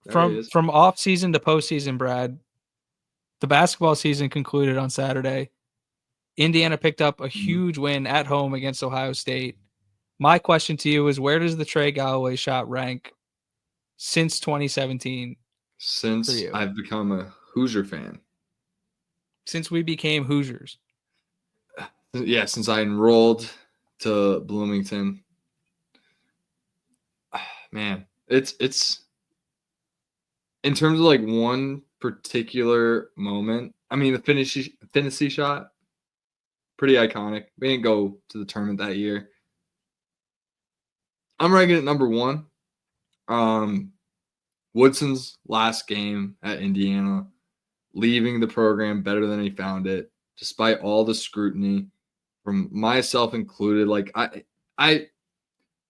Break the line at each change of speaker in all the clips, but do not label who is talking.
There he is.
From off season to postseason, Brad, the basketball season concluded on Saturday. Indiana picked up a
Mhm.
huge win at home against Ohio State. My question to you is, where does the Trey Galloway shot rank since 2017 for
Since
you?
I've become a Hoosier fan.
Since we became Hoosiers.
Yeah, since I enrolled to Bloomington. Man, it's in terms of like one particular moment. I mean, the fantasy shot, pretty iconic. We didn't go to the tournament that year. I'm ranking it number one. Um, Woodson's last game at Indiana, leaving the program better than he found it, despite all the scrutiny from myself included. Like I,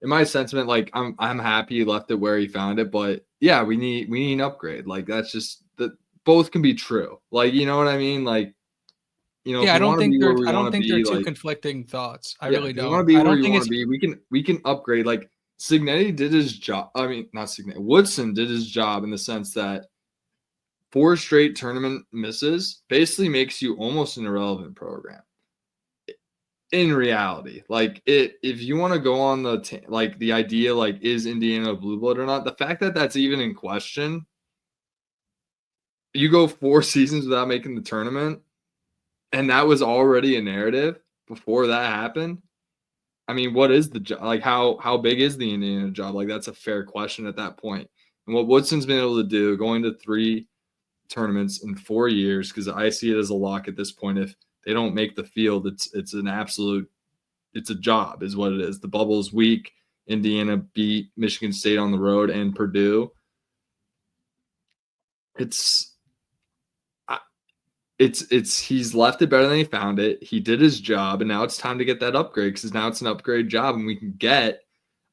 in my sentiment, like I'm happy he left it where he found it, but yeah, we need an upgrade. Like that's just that both can be true. Like you know what I mean? Like if
Yeah,
we want to be where we
I
want
don't
to
think they're
be,
two
like
conflicting thoughts. I
yeah,
really
if you want to
don't.
be
I
where
don't
you
think
want
it's
to be, we can upgrade. Like Signetti did his job. I mean, not Signetti. Woodson did his job in the sense that four straight tournament misses basically makes you almost an irrelevant program. In reality, like if you want to go on like the idea, like is Indiana a blue blood or not, the fact that that's even in question, you go 4 seasons without making the tournament, and that was already a narrative before that happened. I mean, what is the job? Like, how big is the Indiana job? Like, that's a fair question at that point. And what Woodson's been able to do, going to 3 tournaments in 4 years, because I see it as a lock at this point. If they don't make the field, it's an absolute, it's a job, is what it is. The bubble is weak. Indiana beat Michigan State on the road and Purdue. It's it's he's left it better than he found it. He did his job, and now it's time to get that upgrade because now it's an upgrade job, and we can get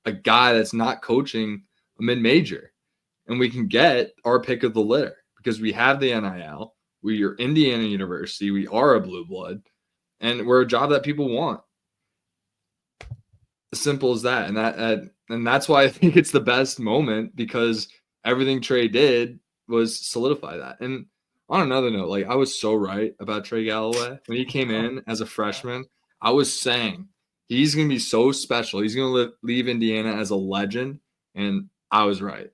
a guy that's not coaching a mid major, and we can get our pick of the litter because we have the NIL. We are Indiana University. We are a blue blood, and we're a job that people want. As simple as that, and that's why I think it's the best moment because everything Trey did was solidify that. And on another note, like I was so right about Trey Galloway when he came in as a freshman. I was saying he's going to be so special. He's going to leave Indiana as a legend, and I was right.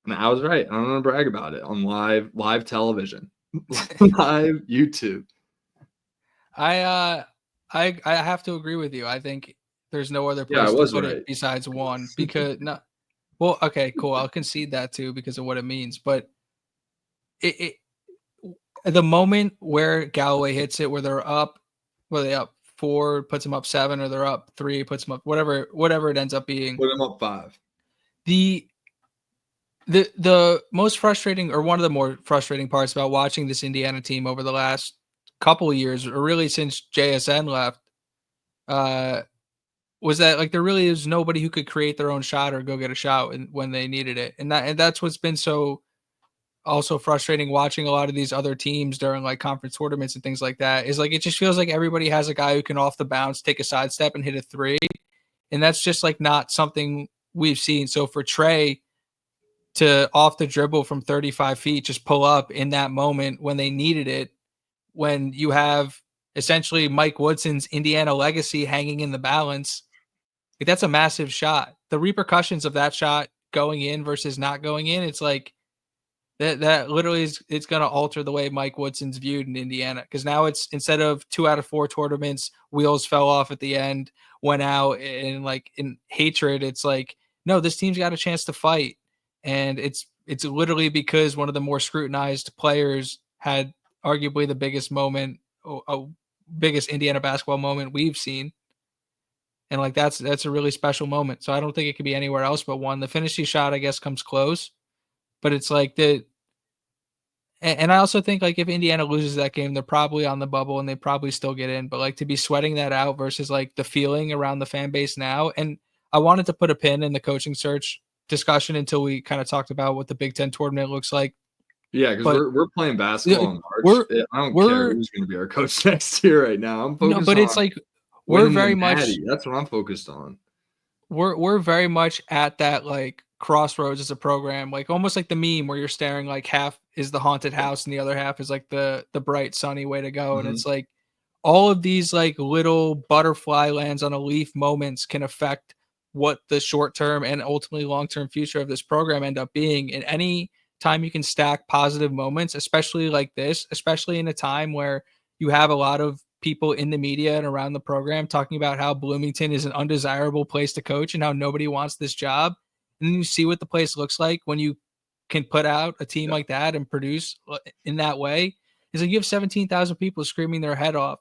And I was right. I'm going to brag about it on live television, live YouTube.
I uh I have to agree with you. I think there's no other
Yeah, I
place to
was
put it
right.
besides one because no. Well, okay, cool. I'll concede that too because of what it means. But it the moment where Galloway hits it, where they're up, where they up 4, puts them up 7, or they're up 3, puts them up whatever it ends up being.
Put him up 5.
The the most frustrating, or one of the more frustrating parts about watching this Indiana team over the last couple of years, or really since JSN left, uh, was that like there really is nobody who could create their own shot or go get a shot when they needed it, and that's what's been so also frustrating watching a lot of these other teams during like conference tournaments and things like that. Is like it just feels like everybody has a guy who can off the bounce take a sidestep and hit a three, and that's just like not something we've seen. So for Trey to off the dribble from 35 feet, just pull up in that moment when they needed it, when you have essentially Mike Woodson's Indiana legacy hanging in the balance, like that's a massive shot. The repercussions of that shot going in versus not going in, it's like that literally is it's going to alter the way Mike Woodson's viewed in Indiana because now it's instead of 2 out of 4 tournaments, wheels fell off at the end, went out and like in hatred. It's like no, this team's got a chance to fight, and it's literally because one of the more scrutinized players had arguably the biggest moment, biggest Indiana basketball moment we've seen. And like that's a really special moment. So I don't think it could be anywhere else but one. The finishing shot, I guess, comes close, but it's like and I also think like if Indiana loses that game, they're probably on the bubble and they probably still get in. But like to be sweating that out versus like the feeling around the fan base now. And I wanted to put a pin in the coaching search discussion until we kind of talked about what the Big Ten tournament looks like.
Yeah, because
But
we're playing basketball in March.
we're
I don't care
we're
who's going to be our coach next year right now. I'm
no,
focused
but it's
on
like we're
winning the
very much
Natty. That's what I'm focused on.
we're very much at that like crossroads as a program, like almost like the meme where you're staring, like half is the haunted house and the other half is like the bright sunny way to go. And
Mhm.
it's like all of these like little butterfly lands on a leaf moments can affect what the short term and ultimately long term future of this program end up being. And any time you can stack positive moments, especially like this, especially in a time where you have a lot of people in the media and around the program talking about how Bloomington is an undesirable place to coach and how nobody wants this job. And then you see what the place looks like when you can put out a team
Yeah.
like that and produce in that way. Is like you have 17,000 people screaming their head off,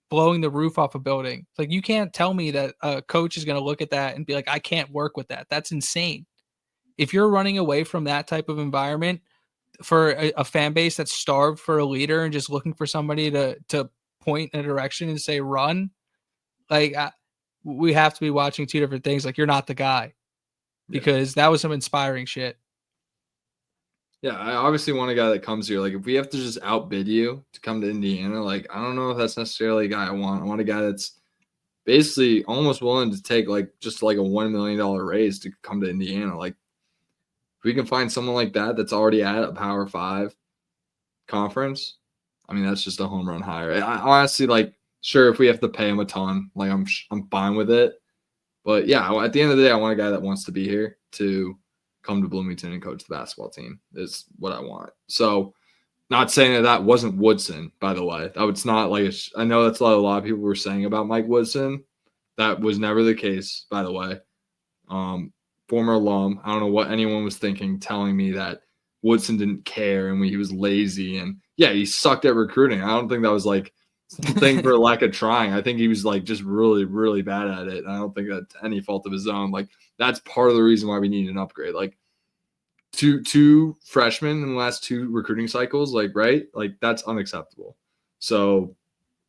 blowing the roof off a building. It's like you can't tell me that a coach is going to look at that and be like, I can't work with that. That's insane. If you're running away from that type of environment for a fan base that's starved for a leader and just looking for somebody to point in a direction and say run, like we have to be watching two different things. Like you're not the guy,
Yeah.
because that was some inspiring shit.
Yeah, I obviously want a guy that comes here. Like, if we have to just outbid you to come to Indiana, like, I don't know if that's necessarily a guy I want. I want a guy that's basically almost willing to take like just like a $1 million raise to come to Indiana. Like, if we can find someone like that that's already at a Power Five conference, I mean, that's just a home run hire. I honestly, like, sure, if we have to pay him a ton, like, I'm fine with it. But yeah, at the end of the day, I want a guy that wants to be here to come to Bloomington and coach the basketball team is what I want. So, not saying that that wasn't Woodson, by the way. That was not like I know that's what a lot of people were saying about Mike Woodson. That was never the case, by the way. Former alum. I don't know what anyone was thinking, telling me that Woodson didn't care and he was lazy. And yeah, he sucked at recruiting. I don't think that was like the thing for lack of trying. I think he was like just really, really bad at it. And I don't think that's any fault of his own. Like that's part of the reason why we need an upgrade. Like two freshmen in the last two recruiting cycles, like right, like that's unacceptable. So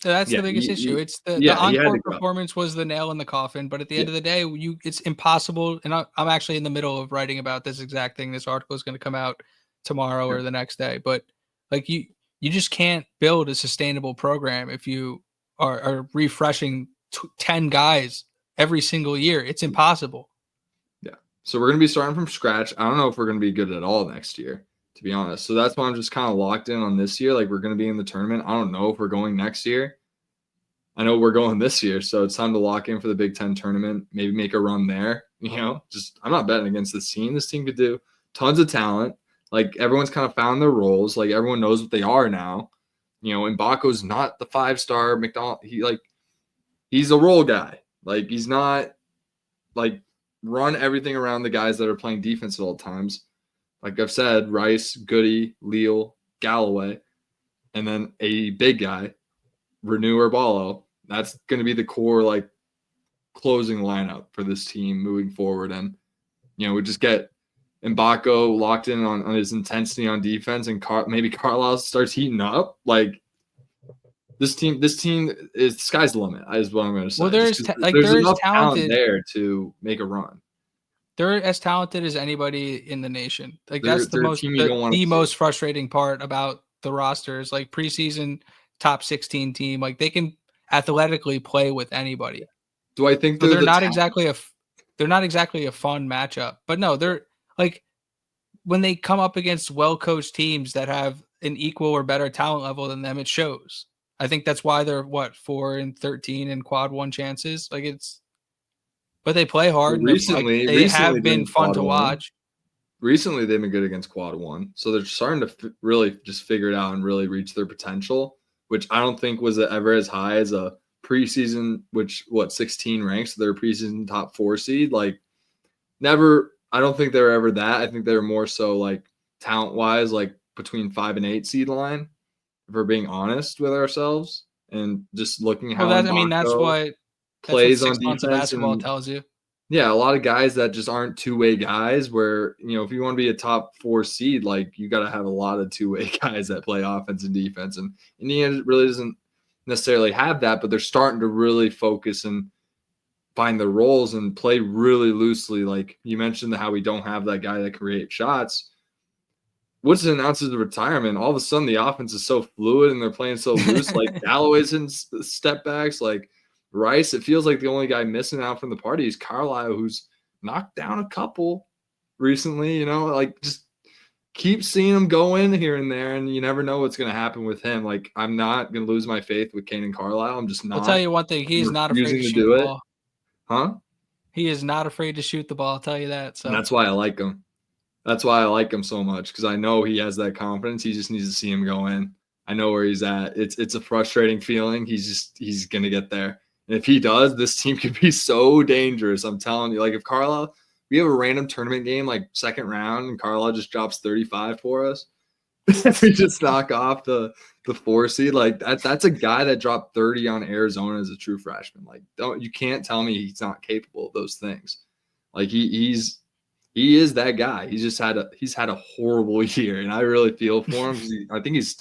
So that's
yeah,
the biggest issue. It's the
yeah, he had
encore
to go.
performance was the nail in the coffin, but at the
Yeah,
end of the day, it's impossible. And I'm actually in the middle of writing about this exact thing. This article is going to come out tomorrow
yeah,
or the next day. But like you just can't build a sustainable program if you are refreshing 10 guys every single year. It's impossible.
yeah. So we're gonna be starting from scratch. I don't know if we're gonna be good at all next year, to be honest. So that's why I'm just kind of locked in on this year. Like we're gonna be in the tournament. I don't know if we're going next year. I know we're going this year, so it's time to lock in for the Big Ten tournament. Maybe make a run there. You know, just I'm not betting against this team. This team could do tons of talent. Like everyone's kind of found their roles. Like everyone knows what they are now. You know, Mbako's not the 5-star McDonald. He's a role guy. Like he's not like run everything around the guys that are playing defense at all times. Like I've said, Rice, Goody, Leal, Galloway, and then a big guy, Renew or Ballo. That's going to be the core like closing lineup for this team moving forward. And you know, we just get Mbako locked in on his intensity on defense, and maybe Carlisle starts heating up. Like this team is sky's the limit. Is what I'm going to
Well,
say. Just because there's
they're as
enough talent
talented.
there to make a run.
They're as talented as anybody in the nation. Like that's
They're a team you don't want to
the
see.
most frustrating part about the rosters. Like preseason top 16 team, like they can athletically play with anybody.
Do I think
So
they're the
they're not exactly a fun matchup. But no, they're like when they come up against well-coached teams that have an equal or better talent level than them, it shows. I think that's why they're 4-13 in quad one chances. Like but they play hard and they
recently
have
they're
been
in
fun
quad
to
one.
watch.
Recently they've been good against quad one, so they're starting to really just figure it out and really reach their potential, which I don't think was ever as high as a preseason, which 16 ranks. So they're a preseason top 4 seed. Like never, I don't think they were ever that. I think they were more so like talent wise, like between 5 and 8 seed line. If we're being honest with ourselves and just looking at
Well,
how
that's
Mbako
what
plays on
6 months of
defense
basketball
and
tells you.
yeah, a lot of guys that just aren't two-way guys where, you know, if you want to be a top 4 seed, like you got to have a lot of two-way guys that play offense and defense. And Indiana really doesn't necessarily have that, but they're starting to really focus and find their roles and play really loosely. Like you mentioned how we don't have that guy that can create shots. Woodson announces the retirement. All of a sudden, the offense is so fluid and they're playing so loose. Like Galloway's in step backs. Like Rice, it feels like the only guy missing out from the party is Carlisle, who's knocked down a couple. recently, you know, like just keep seeing him go in here and there, and you never know what's going to happen with him. Like, I'm not going to lose my faith with Kanan Carlisle. I'm just
I'll tell
not.
you one thing, he
I'm
is not afraid
refusing
to
to
shoot
do
the
it.
ball.
Huh?
He is not afraid to shoot the ball, I'll tell you that. So
And that's why I like him. That's why I like him so much, because I know he has that confidence. He just needs to see him go in. I know where he's at. It's a frustrating feeling. He's gonna get there. And if he does, this team could be so dangerous. I'm telling you. Like if Carlisle, we have a random tournament game like second round, and Carlisle just drops 35 for us. We just knock off the 4 seed. Like that's a guy that dropped 30 on Arizona as a true freshman. Like you can't tell me he's not capable of those things. Like he is that guy. He's had a horrible year, and I really feel for him because I think he's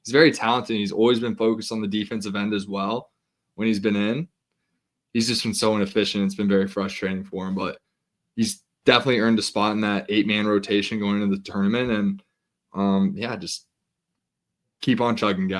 very talented. He's always been focused on the defensive end as well. When he's been in, he's just been so inefficient. It's been very frustrating for him, but he's definitely earned a spot in that 8-man rotation going into the tournament. And yeah, just keep on chugging, guys.